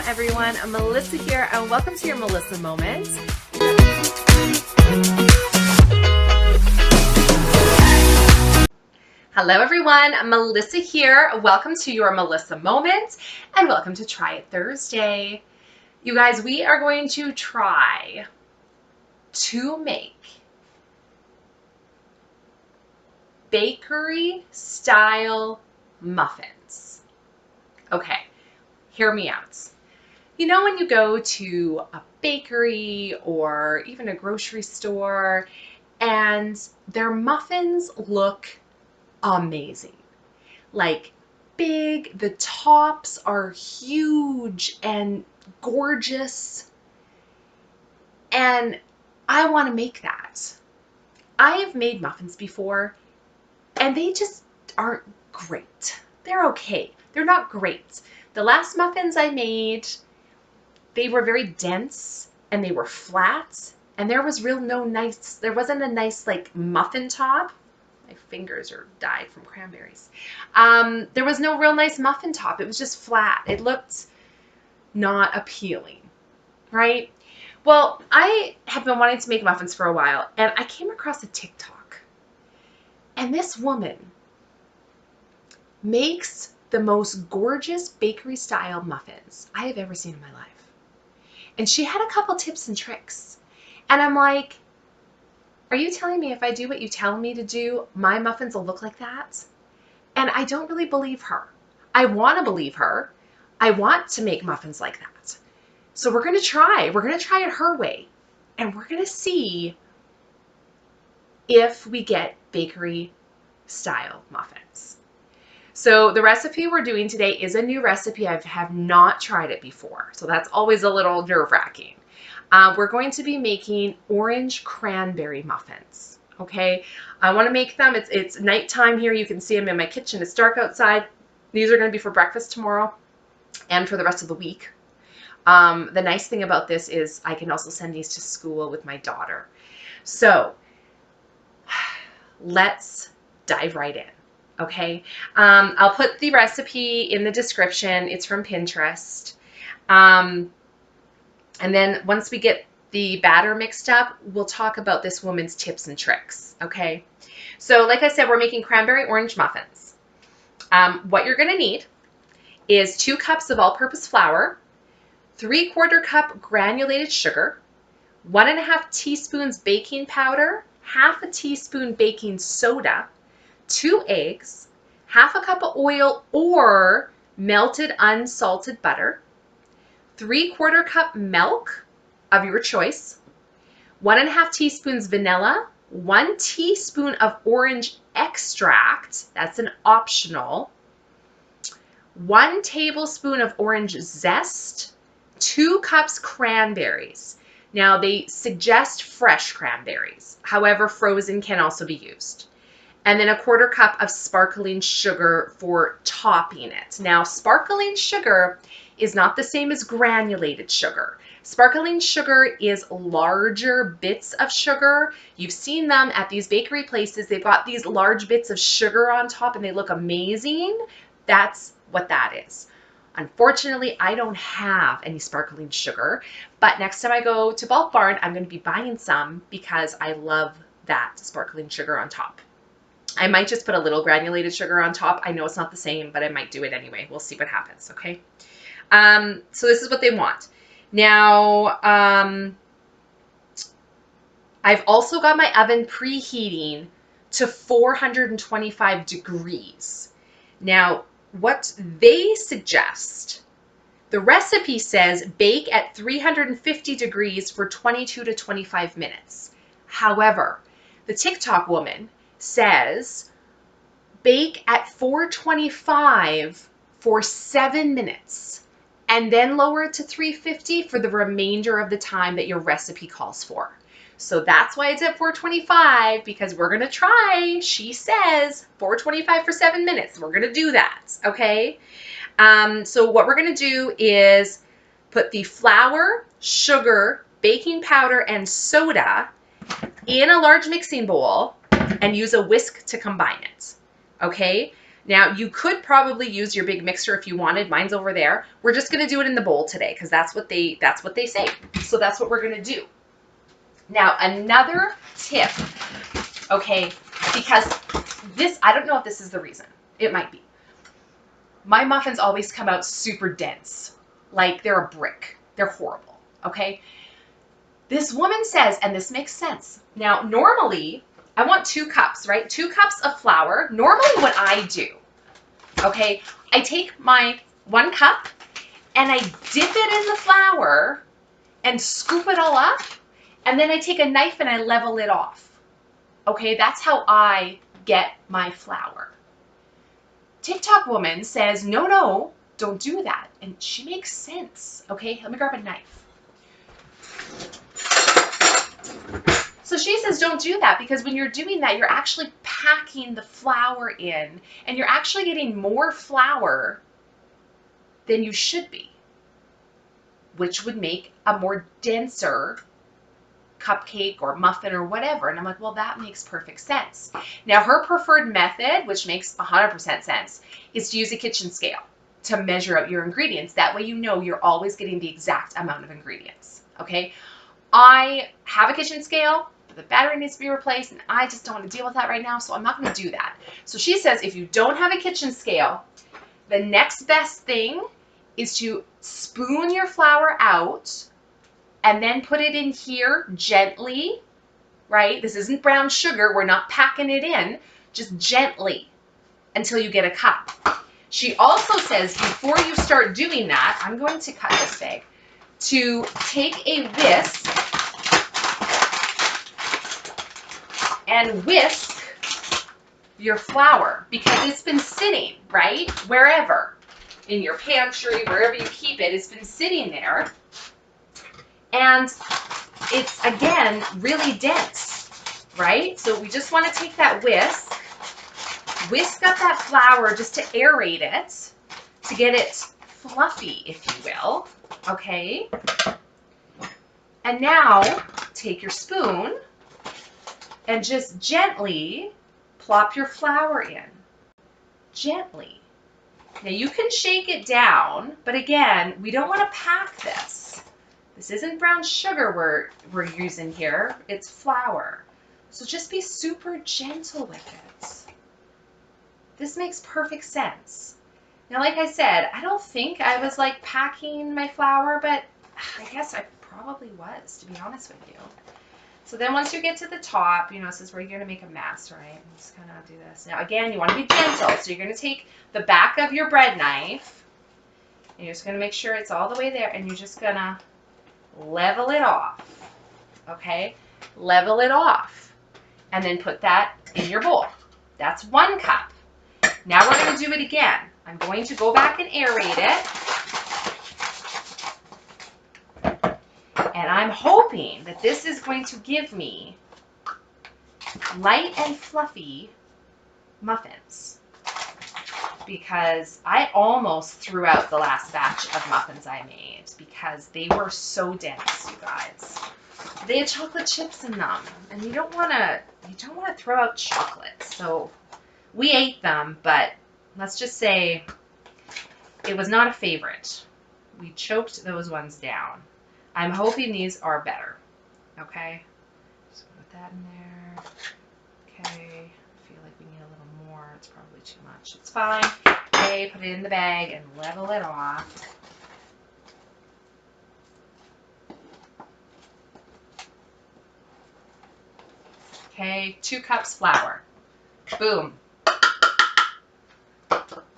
everyone. I'm Melissa here, and welcome to your Melissa Moment. Hello everyone, I'm Melissa here. Welcome to your Melissa Moment, and welcome to Try It Thursday. You guys, we are going to try to make bakery style muffins. Okay, hear me out. You know when you go to a bakery or even a grocery store and their muffins look amazing. Like big, the tops are huge and gorgeous. And I want to make that. I have made muffins before and they just aren't great. They're okay. They're not great. The last muffins I made, they were very dense and they were flat, and there wasn't a nice like muffin top. My fingers are dyed from cranberries. There was no real nice muffin top. It was just flat. It looked not appealing, right? Well, I have been wanting to make muffins for a while, and I came across a TikTok, and this woman makes the most gorgeous bakery style muffins I have ever seen in my life. And she had a couple tips and tricks. And I'm like, are you telling me if I do what you tell me to do, my muffins will look like that? And I don't really believe her. I want to believe her. I want to make muffins like that. So we're going to try. We're going to try it her way. And we're going to see if we get bakery style muffins. So the recipe we're doing today is a new recipe. I have not tried it before, so that's always a little nerve-wracking. We're going to be making orange cranberry muffins, okay? I want to make them. It's nighttime here. You can see them in my kitchen. It's dark outside. These are going to be for breakfast tomorrow and for the rest of the week. The nice thing about this is I can also send these to school with my daughter. So let's dive right in. Okay, I'll put the recipe in the description. It's from Pinterest. And then once we get the batter mixed up, we'll talk about this woman's tips and tricks. Okay, so like I said, we're making cranberry orange muffins. What you're going to need is 2 cups of all-purpose flour, 3/4 cup granulated sugar, 1.5 teaspoons baking powder, 1/2 teaspoon baking soda, 2 eggs, 1/2 cup of oil or melted unsalted butter, 3/4 cup milk of your choice, 1.5 teaspoons vanilla, 1 teaspoon of orange extract, that's an optional, 1 tablespoon of orange zest, 2 cups cranberries. Now they suggest fresh cranberries, however frozen can also be used. And then 1/4 cup of sparkling sugar for topping it. Now, sparkling sugar is not the same as granulated sugar. Sparkling sugar is larger bits of sugar. You've seen them at these bakery places. They've got these large bits of sugar on top and they look amazing. That's what that is. Unfortunately, I don't have any sparkling sugar, but next time I go to Bulk Barn, I'm going to be buying some because I love that sparkling sugar on top. I might just put a little granulated sugar on top. I know it's not the same, but I might do it anyway. We'll see what happens, okay? So this is what they want. Now, I've also got my oven preheating to 425 degrees. Now, what they suggest, the recipe says bake at 350 degrees for 22 to 25 minutes. However, the TikTok woman says bake at 425 for 7 minutes and then lower it to 350 for the remainder of the time that your recipe calls for. So that's why it's at 425, because we're going to try, she says, 425 for 7 minutes. We're going to do that, okay? So what we're going to do is put the flour, sugar, baking powder, and soda in a large mixing bowl and use a whisk to combine it, okay? Now, you could probably use your big mixer if you wanted. Mine's over there. We're just going to do it in the bowl today because that's what they say. So that's what we're going to do. Now, another tip, okay, because this, I don't know if this is the reason. It might be. My muffins always come out super dense, like they're a brick. They're horrible, okay? This woman says, and this makes sense. Now, normally, I want 2 cups, right? 2 cups of flour. Normally what I do, okay, I take my 1 cup and I dip it in the flour and scoop it all up. And then I take a knife and I level it off. Okay, that's how I get my flour. TikTok woman says, no, don't do that. And she makes sense. Okay, let me grab a knife. So she says don't do that because when you're doing that, you're actually packing the flour in and you're actually getting more flour than you should be, which would make a more denser cupcake or muffin or whatever. And I'm like, well, that makes perfect sense. Now, her preferred method, which makes 100% sense, is to use a kitchen scale to measure out your ingredients. That way you know you're always getting the exact amount of ingredients, okay? I have a kitchen scale, but the battery needs to be replaced, and I just don't want to deal with that right now, so I'm not going to do that. So she says if you don't have a kitchen scale, the next best thing is to spoon your flour out and then put it in here gently, right? This isn't brown sugar. We're not packing it in. Just gently until you get a cup. She also says before you start doing that, I'm going to cut this bag, to take a whisk and whisk your flour because it's been sitting, right? Wherever, in your pantry, wherever you keep it, it's been sitting there. And it's, again, really dense, right? So we just want to take that whisk up that flour just to aerate it, to get it fluffy, if you will, okay? And now take your spoon and just gently plop your flour in, gently. Now you can shake it down, but again, we don't want to pack this. This isn't brown sugar we're using here, it's flour. So just be super gentle with it. This makes perfect sense. Now, like I said, I don't think I was like packing my flour, but I guess I probably was, to be honest with you. So then once you get to the top, you know, this is where you're going to make a mess, right? I'm just going to do this. Now, again, you want to be gentle. So you're going to take the back of your bread knife, and you're just going to make sure it's all the way there, and you're just going to level it off, okay? Level it off, and then put that in your bowl. That's 1 cup. Now we're going to do it again. I'm going to go back and aerate it. And I'm hoping that this is going to give me light and fluffy muffins, because I almost threw out the last batch of muffins I made because they were so dense, you guys. They had chocolate chips in them, and you don't want to throw out chocolate. So we ate them, but let's just say it was not a favorite. We choked those ones down. I'm hoping these are better. Okay, just put that in there. Okay, I feel like we need a little more. It's probably too much. It's fine. Okay, put it in the bag and level it off. Okay, 2 cups flour. Boom.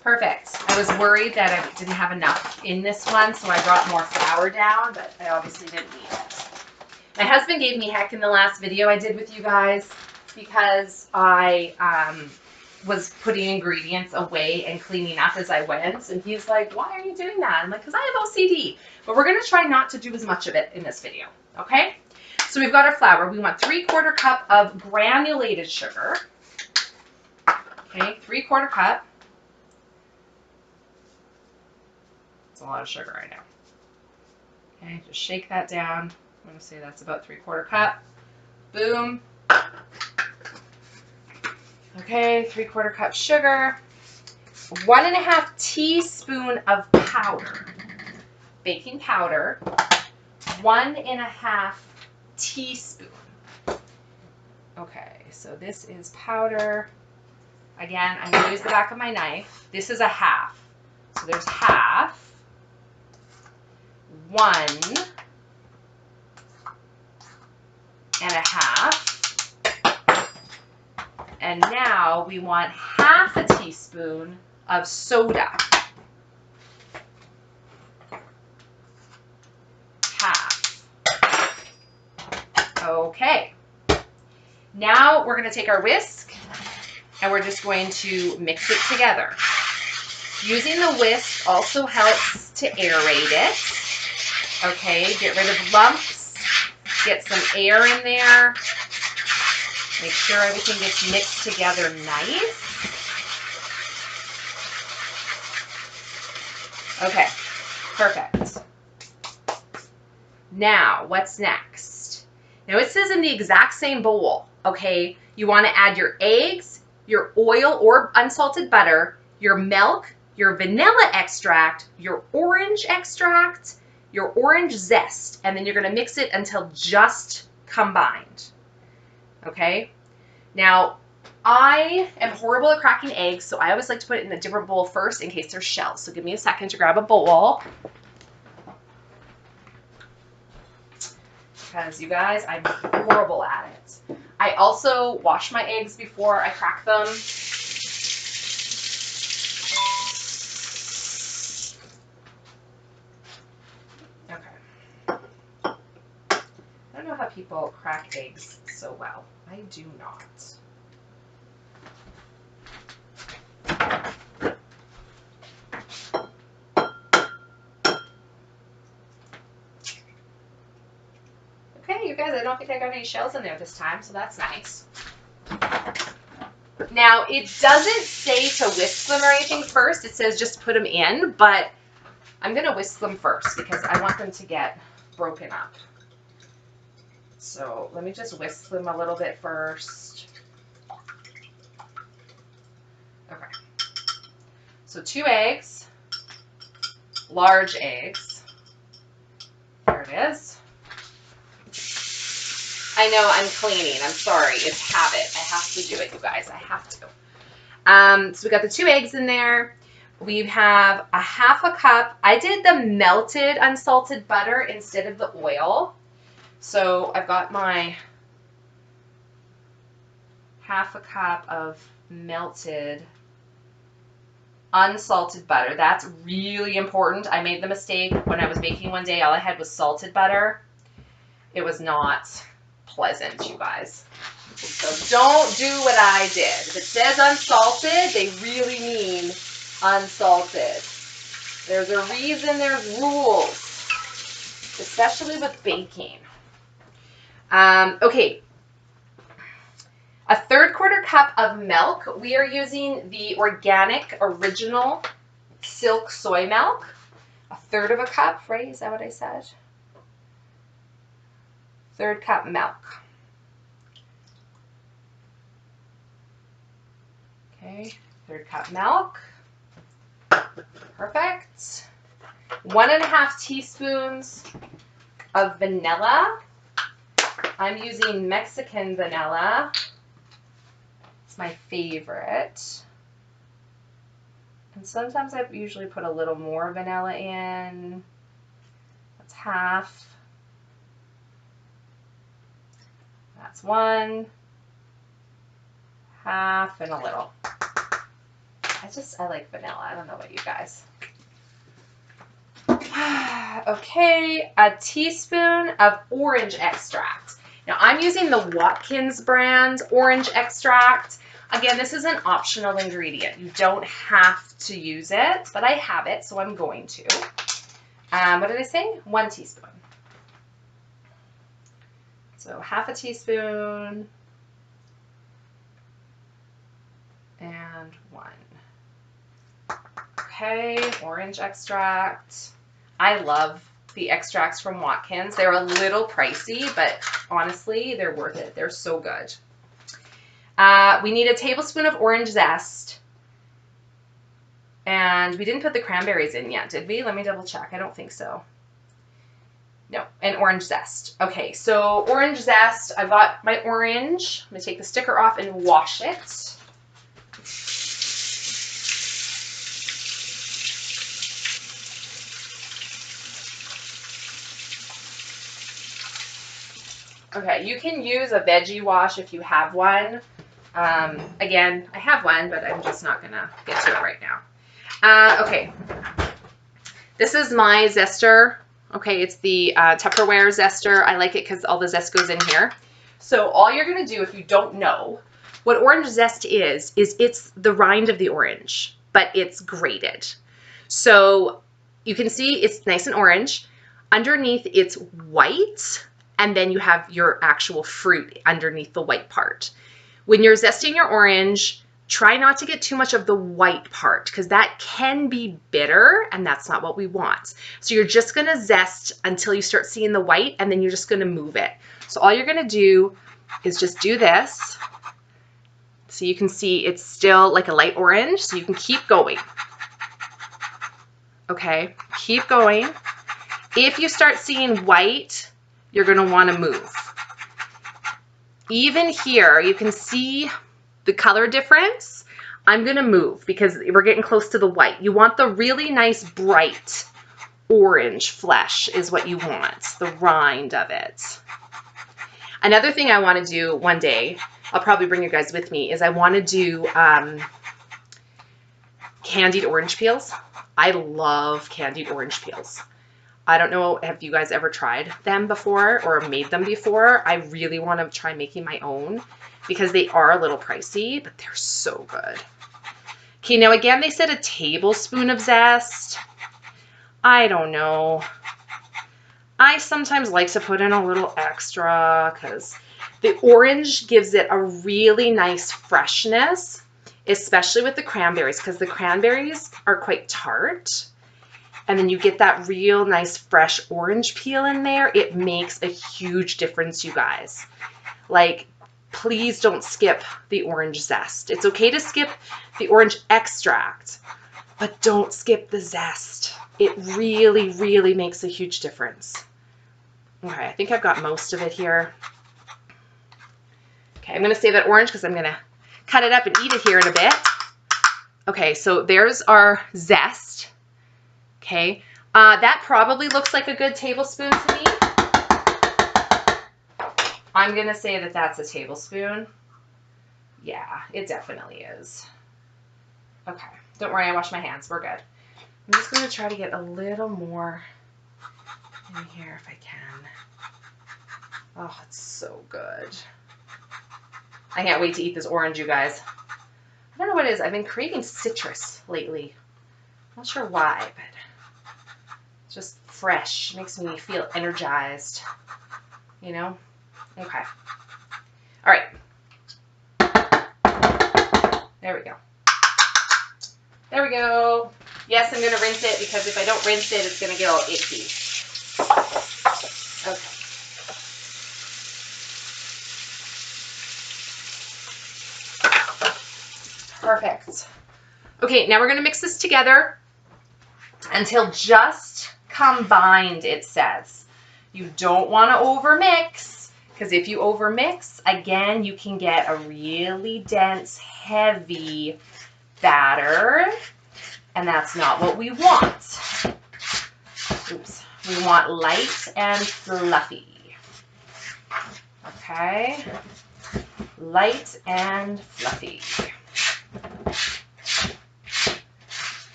Perfect. I was worried that I didn't have enough in this one, so I brought more flour down, but I obviously didn't need it. My husband gave me heck in the last video I did with you guys because I was putting ingredients away and cleaning up as I went, and he's like, why are you doing that? I'm like, because I have OCD. But we're going to try not to do as much of it in this video, okay? So we've got our flour. We want 3/4 cup of granulated sugar. Okay, 3/4 cup. That's a lot of sugar right now. Okay, just shake that down. I'm going to say that's about 3/4 cup. Boom. Okay, 3/4 cup sugar. 1.5 teaspoon of powder, baking powder, 1.5 teaspoon. Okay, so this is powder. Again, I'm going to use the back of my knife. This is a half. So there's half, 1.5. And now we want 1/2 teaspoon of soda. Half. Okay. Now we're going to take our whisk and we're just going to mix it together. Using the whisk also helps to aerate it. Okay, get rid of lumps, get some air in there. Make sure everything gets mixed together nice. Okay, perfect. Now, what's next? Now it says in the exact same bowl, okay, you want to add your eggs, your oil or unsalted butter, your milk, your vanilla extract, your orange extract, your orange zest, and then you're going to mix it until just combined. Okay, now I am horrible at cracking eggs, so I always like to put it in a different bowl first in case there's shells. So give me a second to grab a bowl. Because you guys, I'm horrible at it. I also wash my eggs before I crack them. Okay. I don't know how people crack eggs so well. I do not. Okay, you guys, I don't think I got any shells in there this time, so that's nice. Now, it doesn't say to whisk them or anything first. It says just put them in, but I'm going to whisk them first because I want them to get broken up. So let me just whisk them a little bit first. Okay. So 2 eggs, large eggs. There it is. I know I'm cleaning. I'm sorry. It's habit. I have to do it, you guys. I have to. So we got the 2 eggs in there. We have a 1/2 cup. I did the melted unsalted butter instead of the oil. So I've got my 1/2 cup of melted unsalted butter. That's really important. I made the mistake when I was baking one day. All I had was salted butter. It was not pleasant, you guys. So don't do what I did. If it says unsalted, they really mean unsalted. There's a reason there's rules, especially with baking. Okay. A 3/4 cup of milk. We are using the organic original silk soy milk. 1/3 cup, right? Is that what I said? 1/3 cup milk. Okay, 1/3 cup milk. Perfect. 1.5 teaspoons of vanilla. I'm using Mexican vanilla. It's my favorite. And sometimes I usually put a little more vanilla in. That's 1/2. That's 1. 1/2 and a little. I like vanilla. I don't know about you guys. Okay, a teaspoon of orange extract. Now I'm using the Watkins brand orange extract. Again, this is an optional ingredient. You don't have to use it, but I have it, so I'm going to. What did I say? 1 teaspoon. So 1/2 teaspoon and 1. Okay, orange extract. I love the extracts from Watkins. They're a little pricey, but honestly, they're worth it. They're so good. We need a tablespoon of orange zest. And we didn't put the cranberries in yet, did we? Let me double check. I don't think so. No, and orange zest. Okay, so orange zest. I got my orange. I'm going to take the sticker off and wash it. Okay, you can use a veggie wash if you have one. Again, I have one, but I'm just not going to get to it right now. Okay, this is my zester. Okay, it's the Tupperware zester. I like it because all the zest goes in here. So all you're going to do, if you don't know, what orange zest is it's the rind of the orange, but it's grated. So you can see it's nice and orange. Underneath, it's white, and then you have your actual fruit underneath the white part. When you're zesting your orange, try not to get too much of the white part because that can be bitter and that's not what we want. So you're just gonna zest until you start seeing the white and then you're just gonna move it. So all you're gonna do is just do this. So you can see it's still like a light orange, so you can keep going. Okay, keep going. If you start seeing white, you're gonna wanna move. Even here, you can see the color difference. I'm gonna move because we're getting close to the white. You want the really nice bright orange flesh is what you want, the rind of it. Another thing I wanna do one day, I'll probably bring you guys with me, is I wanna do candied orange peels. I love candied orange peels. I don't know, have you guys ever tried them before or made them before? I really want to try making my own because they are a little pricey, but they're so good. Okay, now again, they said a tablespoon of zest. I don't know. I sometimes like to put in a little extra because the orange gives it a really nice freshness, especially with the cranberries because the cranberries are quite tart. And then you get that real nice fresh orange peel in there. It makes a huge difference, you guys. Like, please don't skip the orange zest. It's okay to skip the orange extract, but don't skip the zest. It really, really makes a huge difference. Okay, I think I've got most of it here. Okay, I'm gonna save that orange because I'm gonna cut it up and eat it here in a bit. Okay, so there's our zest. Okay, that probably looks like a good tablespoon to me. I'm gonna say that that's a tablespoon. Yeah, it definitely is. Okay, don't worry, I washed my hands, we're good. I'm just gonna try to get a little more in here if I can. Oh, it's so good. I can't wait to eat this orange, you guys. I don't know what it is, I've been craving citrus lately. Not sure why, but just fresh, makes me feel energized, you know? Okay. All right. There we go. There we go. Yes, I'm going to rinse it because if I don't rinse it, it's going to get all icky. Okay. Perfect. Okay, now we're going to mix this together until just combined, it says. You don't want to overmix because if you overmix, again, you can get a really dense, heavy batter, and that's not what we want. Oops. We want light and fluffy. Okay? Light and fluffy.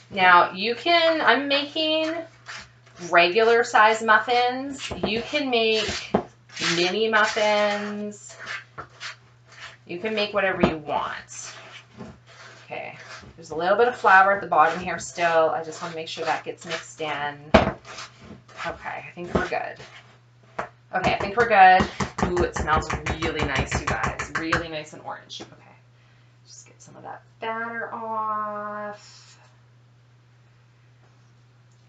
Now, you can, I'm making regular size muffins. You can make mini muffins. You can make whatever you want. Okay, there's a little bit of flour at the bottom here still. I just want to make sure that gets mixed in. Okay, I think we're good. Okay, I think we're good. Ooh, it smells really nice, you guys. Really nice and orange. Okay, just get some of that batter off.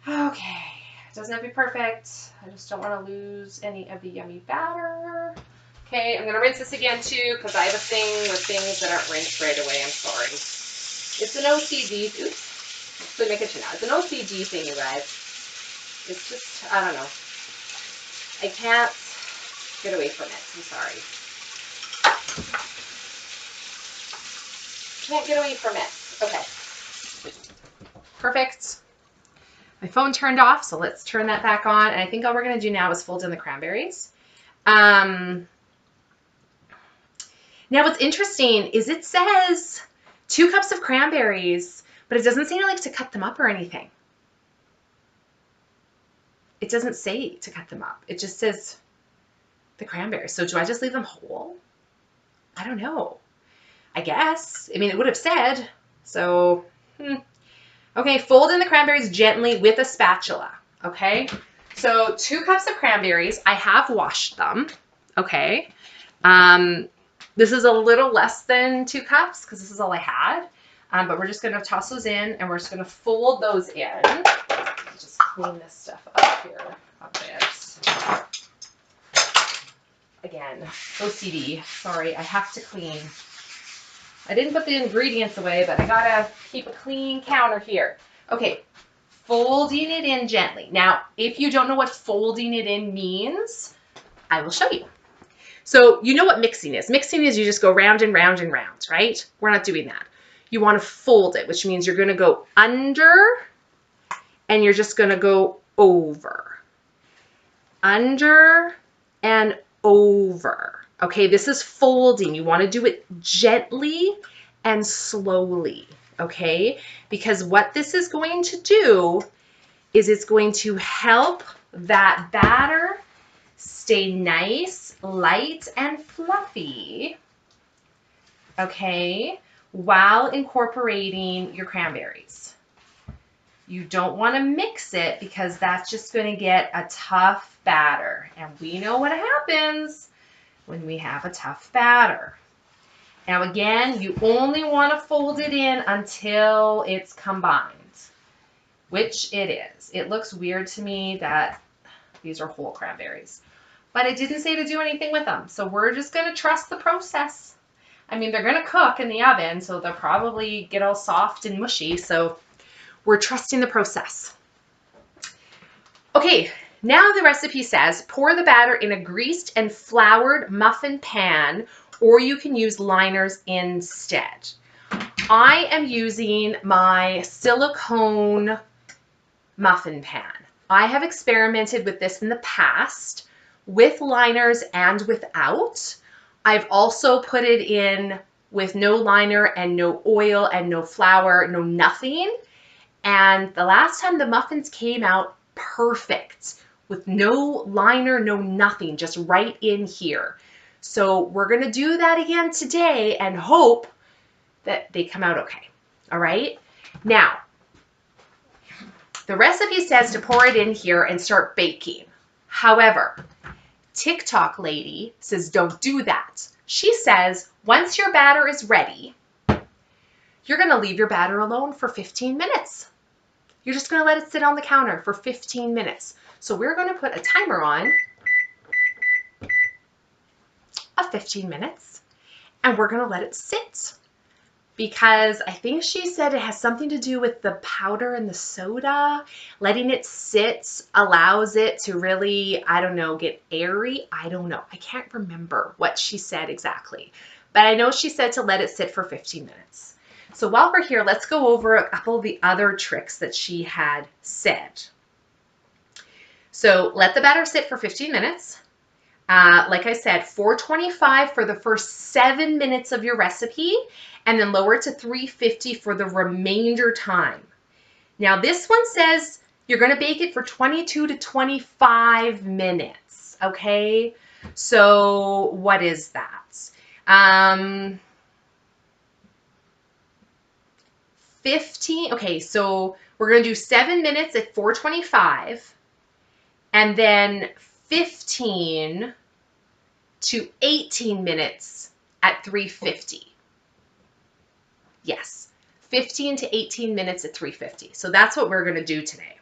Okay, it doesn't have to be perfect. I just don't want to lose any of the yummy batter. Okay, I'm going to rinse this again too because I have a thing with things that aren't rinsed right away. I'm sorry. It's an OCD. Oops. Hopefully make it turn out. It's an OCD thing, you guys. It's just, I don't know. I can't get away from it. I'm sorry. Can't get away from it. Okay. Perfect. My phone turned off, so let's turn that back on. And I think all we're going to do now is fold in the cranberries. Now what's interesting is it says 2 cups of cranberries, but it doesn't say like to cut them up or anything. It doesn't say to cut them up. It just says the cranberries. So do I just leave them whole? I don't know. I guess. I mean, it would have said. So, Okay, fold in the cranberries gently with a spatula. Okay, so 2 cups of cranberries. I have washed them. Okay. This is a little less than 2 cups because this is all I had. But we're just going to toss those in and we're just going to fold those in. Just clean this stuff up here a bit. Again, OCD. Sorry, I have to clean. I didn't put the ingredients away, but I gotta keep a clean counter here. Okay, folding it in gently. Now, if you don't know what folding it in means, I will show you. So you know what mixing is. Mixing is you just go round and round and round, right? We're not doing that. You want to fold it, which means you're going to go under and you're just going to go over. Under and over. Okay, this is folding. You want to do it gently and slowly, okay? Because what this is going to do is it's going to help that batter stay nice, light, and fluffy, okay, while incorporating your cranberries. You don't want to mix it because that's just going to get a tough batter. And we know what happens when we have a tough batter. Now again, you only want to fold it in until it's combined, which it is. It looks weird to me that these are whole cranberries, but it didn't say to do anything with them. So we're just going to trust the process. I mean, they're going to cook in the oven, so they'll probably get all soft and mushy. So we're trusting the process. Okay. Now the recipe says pour the batter in a greased and floured muffin pan, or you can use liners instead. I am using my silicone muffin pan. I have experimented with this in the past with liners and without. I've also put it in with no liner and no oil and no flour, no nothing. And the last time the muffins came out perfect, with no liner, no nothing, just right in here. So we're going to do that again today and hope that they come out okay. All right. Now, the recipe says to pour it in here and start baking. However, TikTok lady says don't do that. She says once your batter is ready, you're going to leave your batter alone for 15 minutes. You're just going to let it sit on the counter for 15 minutes. So we're going to put a timer on of 15 minutes and we're going to let it sit because I think she said it has something to do with the powder and the soda. Letting it sit allows it to really, I don't know, get airy. I don't know. I can't remember what she said exactly, but I know she said to let it sit for 15 minutes. So while we're here, let's go over a couple of the other tricks that she had said. So let the batter sit for 15 minutes. Like I said, 425 for the first 7 minutes of your recipe, and then lower it to 350 for the remainder time. Now this one says you're going to bake it for 22 to 25 minutes. Okay, so what is that? 15. Okay, so we're going to do 7 minutes at 425. And then 15 to 18 minutes at 350. Yes, 15 to 18 minutes at 350. So that's what we're going to do today.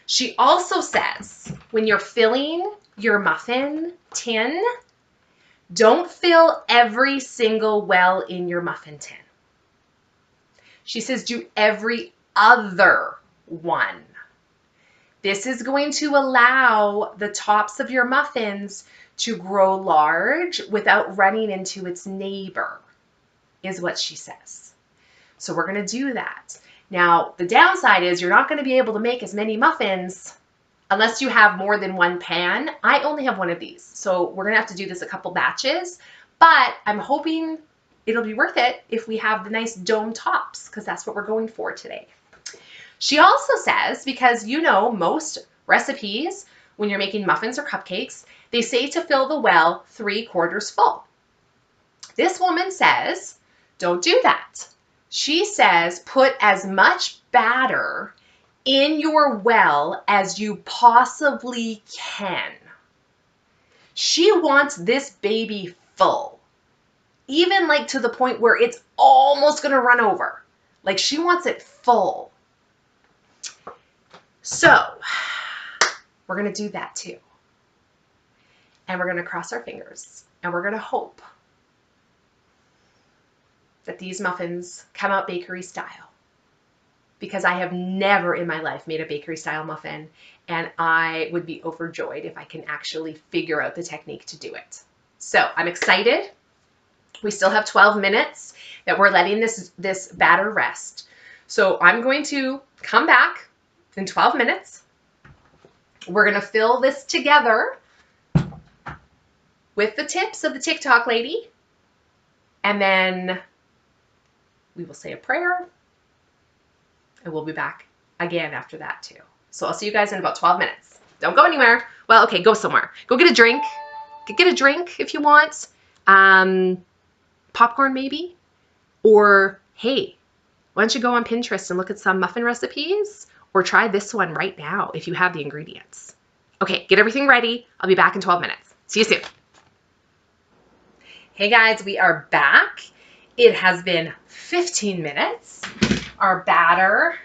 She also says when you're filling your muffin tin, don't fill every single well in your muffin tin. She says do every other one. This is going to allow the tops of your muffins to grow large without running into its neighbor, is what she says. So we're going to do that. Now, the downside is you're not going to be able to make as many muffins unless you have more than one pan. I only have one of these, so we're going to have to do this a couple batches, but I'm hoping it'll be worth it if we have the nice dome tops, because that's what we're going for today. She also says, because you know most recipes, when you're making muffins or cupcakes, they say to fill the well 3/4 full. This woman says, don't do that. She says, put as much batter in your well as you possibly can. She wants this baby full, even like to the point where it's almost going to run over. Like she wants it full. So we're going to do that too. And we're going to cross our fingers and we're going to hope that these muffins come out bakery style, because I have never in my life made a bakery style muffin, and I would be overjoyed if I can actually figure out the technique to do it. So I'm excited. We still have 12 minutes that we're letting this batter rest. So I'm going to come back in 12 minutes. We're going to fill this together with the tips of the TikTok lady, and then we will say a prayer, and we'll be back again after that too. So I'll see you guys in about 12 minutes. Don't go anywhere. Well, okay, go somewhere. Go get a drink. Get a drink if you want. Popcorn maybe. Or, hey, why don't you go on Pinterest and look at some muffin recipes? Or try this one right now if you have the ingredients. Okay, get everything ready. I'll be back in 12 minutes. See you soon. Hey guys, we are back. It has been 15 minutes. Our batter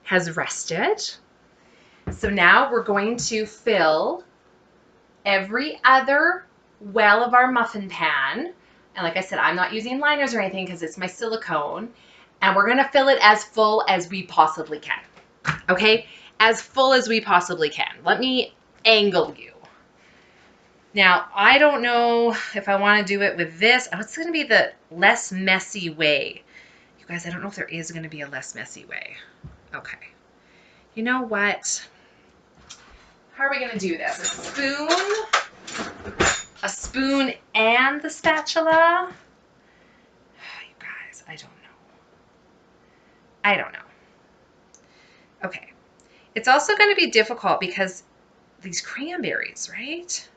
has rested. So now we're going to fill every other well of our muffin pan. And like I said, I'm not using liners or anything because it's my silicone. And we're going to fill it as full as we possibly can. Okay? As full as we possibly can. Let me angle you. Now, I don't know if I want to do it with this. Oh, it's going to be the less messy way. You guys, I don't know if there is going to be a less messy way. Okay. You know what? How are we going to do this? A spoon and the spatula? You guys, I don't know. Okay. It's also going to be difficult because these cranberries, right?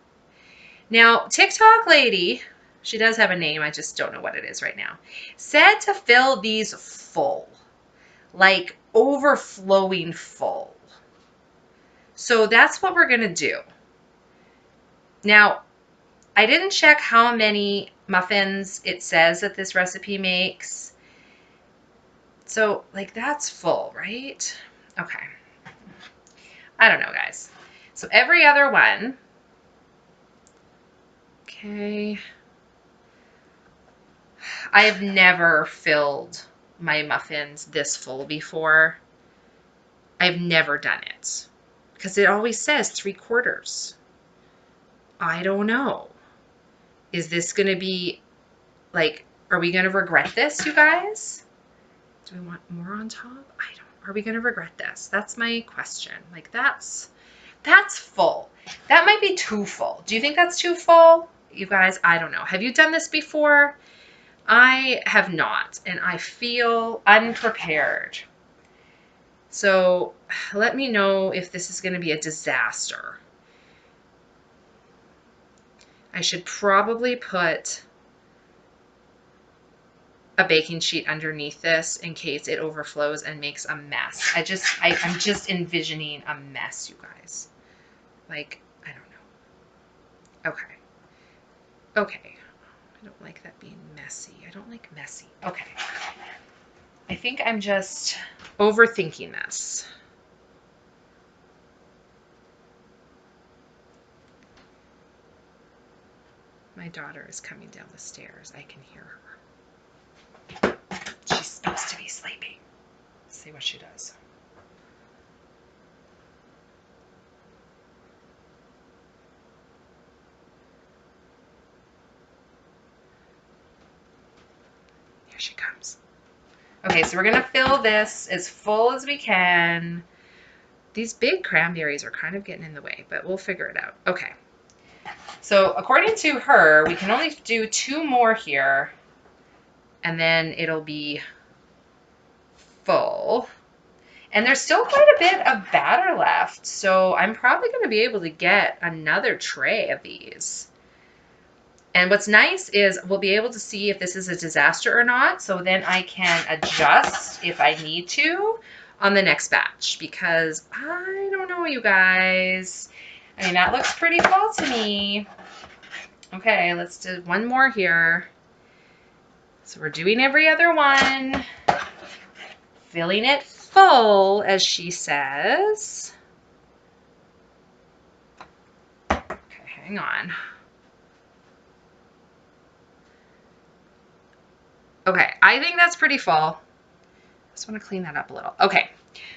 Now, TikTok lady, she does have a name, I just don't know what it is right now, said to fill these full, like overflowing full. So that's what we're going to do. Now, I didn't check how many muffins it says that this recipe makes. So, like, that's full, right? Okay. I don't know, guys. So every other one. Okay. I have never filled my muffins this full before. I've never done it because it always says 3/4. I don't know. Is this going to be like, are we going to regret this, you guys? Do we want more on top? I don't. Are we going to regret this? That's my question. Like that's full. That might be too full. Do you think that's too full? You guys, I don't know. Have you done this before? I have not, and I feel unprepared. So let me know if this is going to be a disaster. I should probably put a baking sheet underneath this in case it overflows and makes a mess. I'm just envisioning a mess, you guys. Like, I don't know. Okay. Okay. I don't like that being messy. I don't like messy. Okay. I think I'm just overthinking this. My daughter is coming down the stairs. I can hear her. She's supposed to be sleeping. So see what she does. Here she comes. Okay, so we're going to fill this as full as we can. These big cranberries are kind of getting in the way, but we'll figure it out. Okay. So according to her, we can only do 2 more here, and then it'll be full. And there's still quite a bit of batter left, so I'm probably going to be able to get another tray of these. And what's nice is we'll be able to see if this is a disaster or not, so then I can adjust if I need to on the next batch, because I don't know, you guys. I mean, that looks pretty full to me. Okay, let's do 1 more here. So we're doing every other one, filling it full, as she says. Okay, hang on. Okay, I think that's pretty full. I just want to clean that up a little. Okay,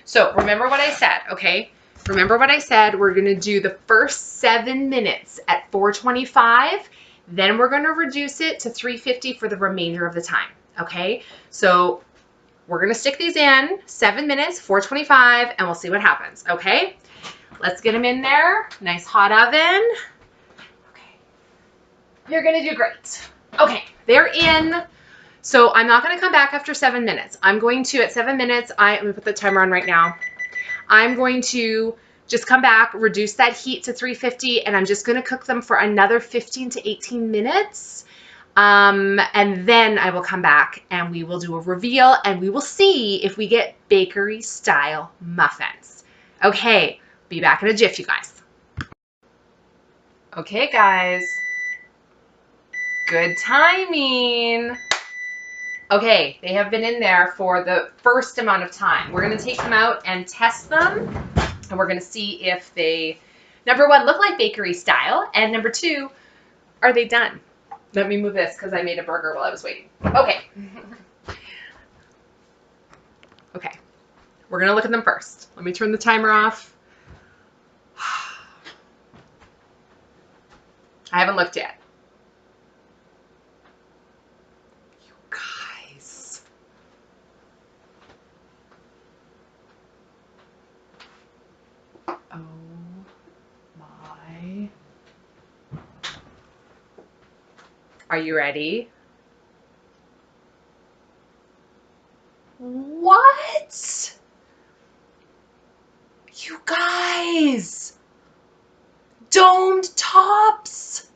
so remember what I said, okay? Remember what I said, we're going to do the first 7 minutes at 425, then we're going to reduce it to 350 for the remainder of the time, okay? So we're going to stick these in 7 minutes, 425, and we'll see what happens, okay? Let's get them in there. Nice hot oven. Okay, you're going to do great. Okay, they're in. So I'm not going to come back after 7 minutes. I'm going to, at 7 minutes, I'm going to put the timer on right now. I'm going to just come back, reduce that heat to 350, and I'm just going to cook them for another 15 to 18 minutes. And then I will come back and we will do a reveal and we will see if we get bakery style muffins. Okay, be back in a jiff, you guys. Okay, guys. Good timing. Okay, they have been in there for the first amount of time. We're going to take them out and test them, and we're going to see if they, number 1, look like bakery style, and number 2, are they done? Let me move this because I made a burger while I was waiting. Okay. Okay, we're going to look at them first. Let me turn the timer off. I haven't looked yet. Oh my. Are you ready? What? You guys! Domed tops!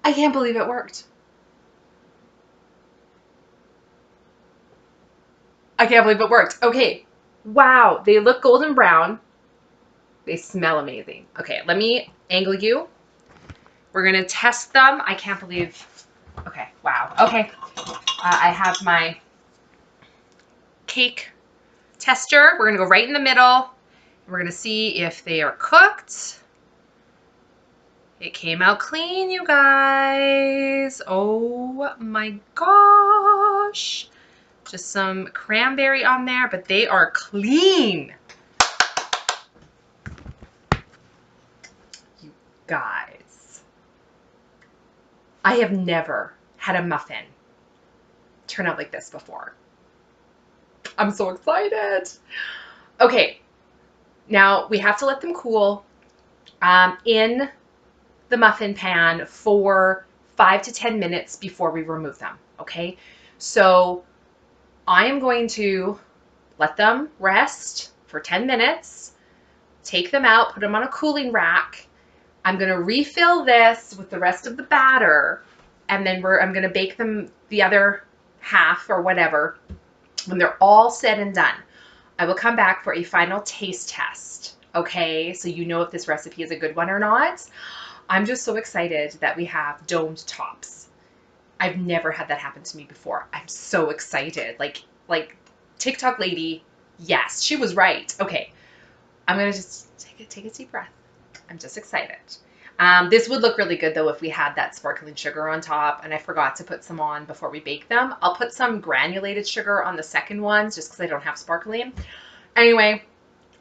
I can't believe it worked. I can't believe it worked. Okay. Wow. They look golden brown. They smell amazing. Okay, let me angle you. We're going to test them. I can't believe. Okay, wow. Okay. I have my cake tester. We're going to go right in the middle. We're going to see if they are cooked. It came out clean, you guys. Oh my gosh. Just some cranberry on there, but they are clean. You guys. I have never had a muffin turn out like this before. I'm so excited. Okay, now we have to let them cool in the muffin pan for 5 to 10 minutes before we remove them, okay? So I am going to let them rest for 10 minutes, take them out, put them on a cooling rack. I'm going to refill this with the rest of the batter, and then I'm going to bake them the other half or whatever. When they're all said and done, I will come back for a final taste test, okay? So you know if this recipe is a good one or not. I'm just so excited that we have domed tops. I've never had that happen to me before. I'm so excited. Like TikTok lady, yes, she was right. Okay, I'm gonna just take a deep breath. I'm just excited. This would look really good though if we had that sparkling sugar on top, and I forgot to put some on before we bake them. I'll put some granulated sugar on the second ones just because I don't have sparkling. Anyway,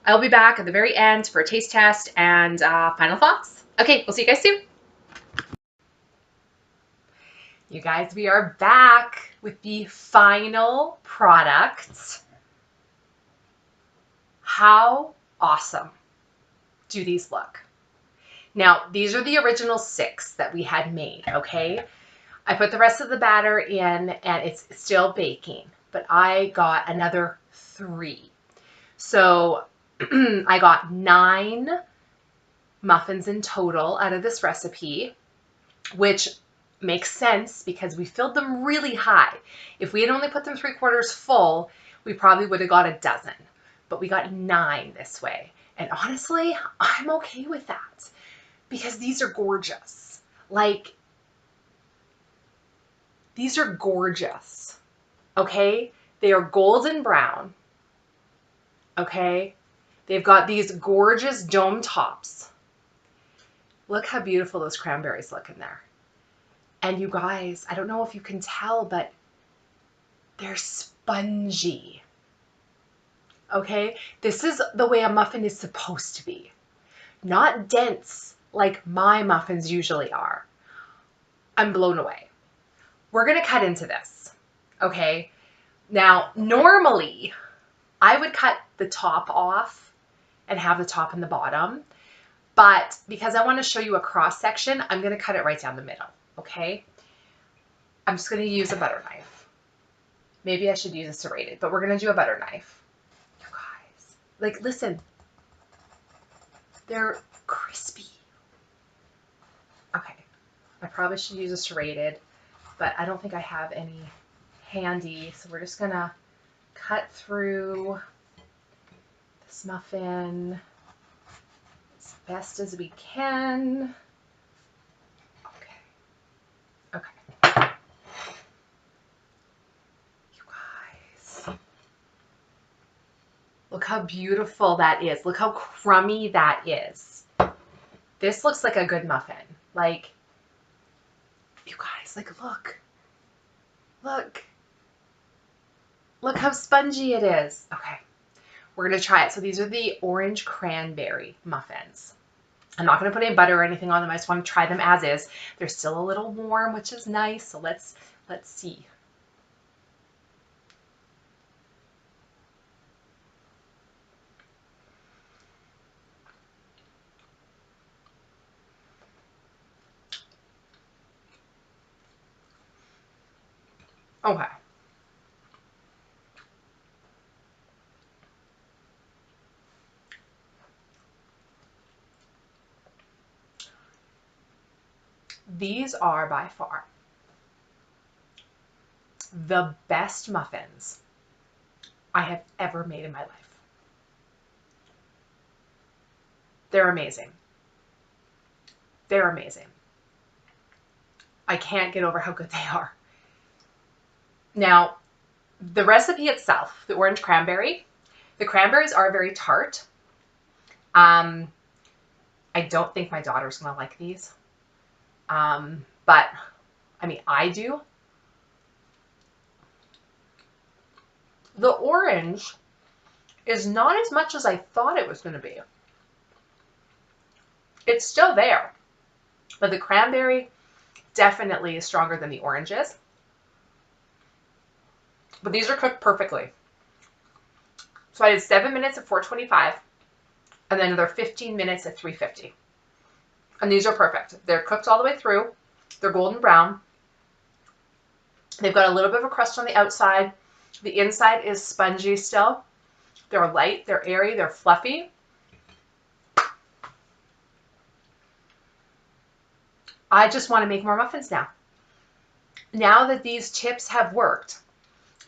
I'll be back at the very end for a taste test and final thoughts. Okay, we'll see you guys soon. You guys, we are back with the final product. How awesome do these look? Now, these are the original 6 that we had made, okay? I put the rest of the batter in and it's still baking, but I got another 3. So I got 9 muffins in total out of this recipe, which makes sense because we filled them really high. If we had only put them 3/4 full, we probably would have got a dozen, but we got 9 this way. And honestly, I'm okay with that because these are gorgeous. Like, these are gorgeous, okay? They are golden brown, okay? They've got these gorgeous dome tops. Look how beautiful those cranberries look in there. And you guys, I don't know if you can tell, but they're spongy. Okay? This is the way a muffin is supposed to be. Not dense like my muffins usually are. I'm blown away. We're going to cut into this. Okay? Now, normally, I would cut the top off and have the top and the bottom. But because I want to show you a cross section, I'm going to cut it right down the middle. Okay? I'm just going to use a butter knife. Maybe I should use a serrated, but we're going to do a butter knife. You guys, like, listen. They're crispy. Okay. I probably should use a serrated, but I don't think I have any handy. So we're just going to cut through this muffin as best as we can. Okay. You guys. Look how beautiful that is. Look how crummy that is. This looks like a good muffin. Like, you guys, like, look. Look. Look how spongy it is. Okay. We're going to try it. So these are the orange cranberry muffins. I'm not going to put any butter or anything on them. I just want to try them as is. They're still a little warm, which is nice. So let's see. Okay. These are by far the best muffins I have ever made in my life. They're amazing. They're amazing. I can't get over how good they are. Now, the recipe itself, the orange cranberry, the cranberries are very tart. I don't think my daughter's going to like these. But, I mean, I do. The orange is not as much as I thought it was going to be. It's still there. But the cranberry definitely is stronger than the oranges. But these are cooked perfectly. So I did 7 minutes at 425 and then another 15 minutes at 350. And these are perfect. They're cooked all the way through. They're golden brown. They've got a little bit of a crust on the outside. The inside is spongy still. They're light, they're airy, they're fluffy. I just want to make more muffins now. Now that these tips have worked,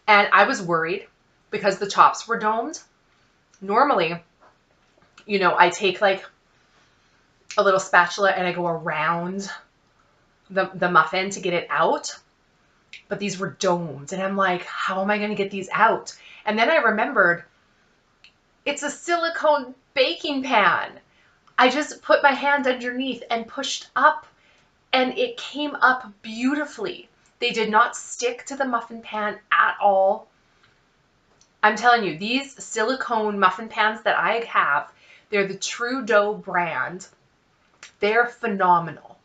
and I was worried because the tops were domed. Normally, you know, I take like a little spatula and I go around the muffin to get it out. But these were domed. And I'm like, how am I going to get these out? And then I remembered it's a silicone baking pan. I just put my hand underneath and pushed up, and it came up beautifully. They did not stick to the muffin pan at all. I'm telling you, these silicone muffin pans that I have, they're the True Dough brand. They're phenomenal.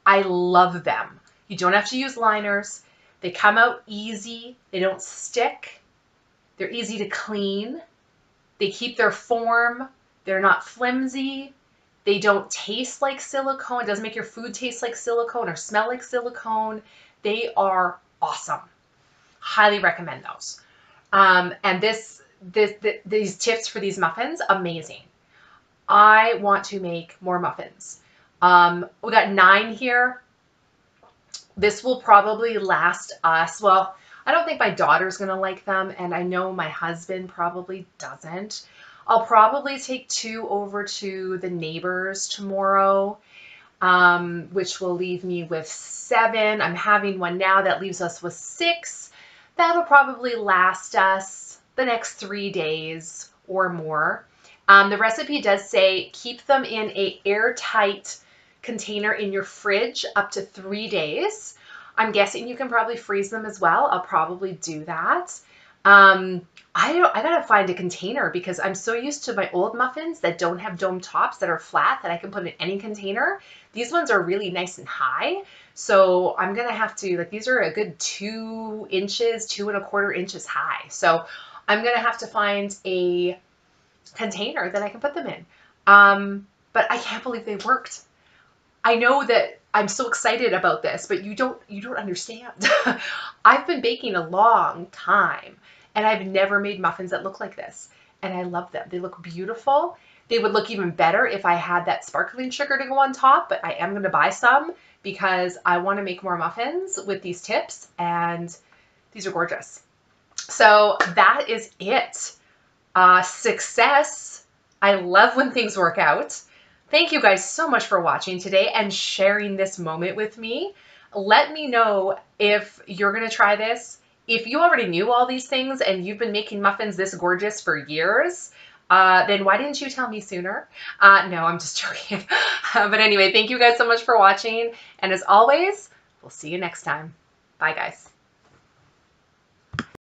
I love them. You don't have to use liners. They come out easy. They don't stick. They're easy to clean. They keep their form. They're not flimsy. They don't taste like silicone. It doesn't make your food taste like silicone or smell like silicone. They are awesome. Highly recommend those. And these tips for these muffins, amazing. I want to make more muffins. We got 9 here. This will probably last us. Well, I don't think my daughter's going to like them, and I know my husband probably doesn't. I'll probably take 2 over to the neighbors tomorrow, which will leave me with 7. I'm having one now that leaves us with 6. That'll probably last us the next 3 days or more. The recipe does say keep them in a airtight container in your fridge up to 3 days. I'm guessing you can probably freeze them as well. I'll probably do that. I gotta find a container because I'm so used to my old muffins that don't have dome tops, that are flat, that I can put in any container. These ones are really nice and high. So I'm gonna have to, like, these are a good 2 inches, 2¼ inches high. So I'm gonna have to find a container that I can put them in. But I can't believe they worked. I know that I'm so excited about this, but you don't understand. I've been baking a long time, and I've never made muffins that look like this. And I love them. They look beautiful. They would look even better if I had that sparkling sugar to go on top, but I am going to buy some because I want to make more muffins with these tips, and these are gorgeous. So that is it. Success. I love when things work out. Thank you guys so much for watching today and sharing this moment with me. Let me know if you're going to try this. If you already knew all these things and you've been making muffins this gorgeous for years, then why didn't you tell me sooner? No, I'm just joking. But anyway, thank you guys so much for watching. And as always, we'll see you next time. Bye, guys.